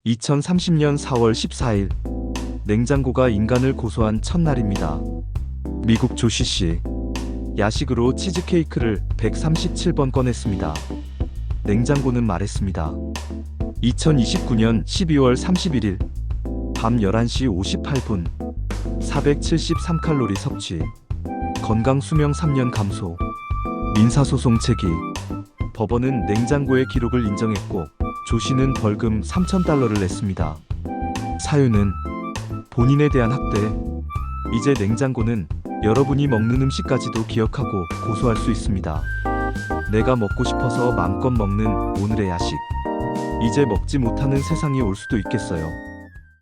2030년 4월 14일, 냉장고가 인간을 고소한 첫날입니다. 미국 조시씨, 야식으로 치즈케이크를 137번 꺼냈습니다. 냉장고는 말했습니다. 2029년 12월 31일, 밤 11시 58분, 473칼로리 섭취, 건강 수명 3년 감소, 민사소송 제기. 법원은 냉장고의 기록을 인정했고 조씨는 벌금 3,000달러를 냈습니다. 사유는 본인에 대한 학대. 이제 냉장고는 여러분이 먹는 음식까지도 기억하고 고소할 수 있습니다. 내가 먹고 싶어서 마음껏 먹는 오늘의 야식. 이제 먹지 못하는 세상이 올 수도 있겠어요.